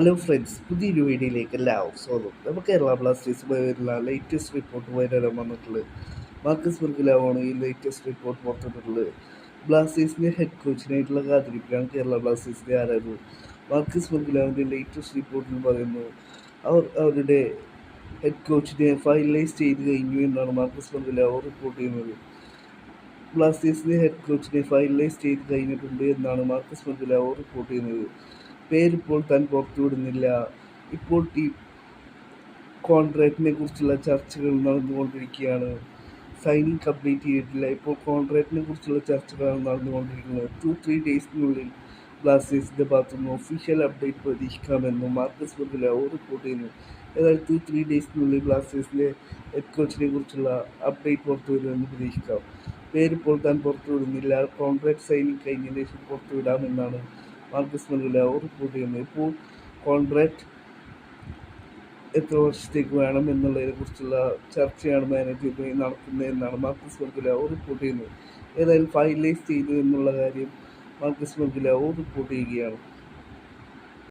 Hello friends, പുതിയൊരു വീഡിയോയിലേക്ക് എല്ലാവർക്കും സ്വാഗതം. നമുക്ക് കേരള ബ്ലാസ്റ്റേഴ്സുമായി വരുന്ന ലേറ്റസ്റ്റ് റിപ്പോർട്ട് വരാൻ വന്നിട്ടുള്ളത്. മാർക്കസ് ബെർഗലാവാണ് ഈ ലേറ്റസ്റ്റ് റിപ്പോർട്ട് പുറത്തുവിട്ടിട്ടുള്ളത്. ബ്ലാസ്റ്റേഴ്സിൻ്റെ ഹെഡ് കോച്ചിനായിട്ടുള്ള കാത്തിരിപ്പിലാണ് കേരള ബ്ലാസ്റ്റേഴ്സിൻ്റെ ആരാധകർ. മാർക്കസ് ബെർഗലാവിൻ്റെ ലേറ്റസ്റ്റ് റിപ്പോർട്ടിൽ പറയുന്നു അവരുടെ ഹെഡ് കോച്ചിനെ ഫൈനലൈസ് ചെയ്ത് കഴിഞ്ഞു എന്നാണ് മാർക്കസ് ബെർഗലാവ് റിപ്പോർട്ട് ചെയ്യുന്നത്. ബ്ലാസ്റ്റേഴ്സിൻ്റെ ഹെഡ് കോച്ചിനെ ഫൈനലൈസ് ചെയ്ത് കഴിഞ്ഞിട്ടുണ്ട് എന്നാണ് മാർക്കസ് ബെർഗലാവ് റിപ്പോർട്ട് ചെയ്യുന്നത്. പേരിപ്പോൾ താൻ പുറത്തുവിടുന്നില്ല. ഇപ്പോൾ ടീം കോൺട്രാക്റ്റിനെ കുറിച്ചുള്ള ചർച്ചകൾ നടന്നുകൊണ്ടിരിക്കുകയാണ്. സൈനിങ് കംപ്ലീറ്റ് ചെയ്തിട്ടില്ല. ഇപ്പോൾ കോൺട്രാക്റ്റിനെ കുറിച്ചുള്ള ചർച്ചകളാണ് നടന്നുകൊണ്ടിരിക്കുന്നത്. 2-3 ഡേയ്സിനുള്ളിൽ ബ്ലാസ്റ്റേഴ്സിൻ്റെ ഭാഗത്തുനിന്ന് ഒഫീഷ്യൽ അപ്ഡേറ്റ് പ്രതീക്ഷിക്കാമെന്നും മാർക്കസ് ബെർഗലാവ് റിപ്പോർട്ട് ചെയ്യുന്നു. ഏതായാലും 2-3 ഡേയ്സിനുള്ളിൽ ബ്ലാസ്റ്റേഴ്സിൻ്റെ ഹെഡ് കോച്ചിനെ കുറിച്ചുള്ള അപ്ഡേറ്റ് പുറത്തു വരുമെന്ന് പ്രതീക്ഷിക്കാം. പേരിപ്പോൾ താൻ പുറത്തുവിടുന്നില്ല. കോൺട്രാക്ട് സൈനിങ് കഴിഞ്ഞതിന് ശേഷം പുറത്തുവിടാമെന്നാണ് മാർക്കസ് ബെർഗലാവ് റിപ്പോർട്ട് ചെയ്യുന്നത്. ഇപ്പോൾ കോൺട്രാക്ട് എത്ര വർഷത്തേക്ക് വേണം എന്നുള്ളതിനെക്കുറിച്ചുള്ള ചർച്ചയാണ് മാനേജ്മെൻറ്റുമായി നടക്കുന്നതെന്നാണ് മാർക്കസ് ബെർഗലാവ് റിപ്പോർട്ട് ചെയ്യുന്നത്. ഏതായാലും ഫൈനലൈസ് ചെയ്തു എന്നുള്ള കാര്യം മാർക്കസ് ബെർഗലാവ് റിപ്പോർട്ട് ചെയ്യുകയാണ്.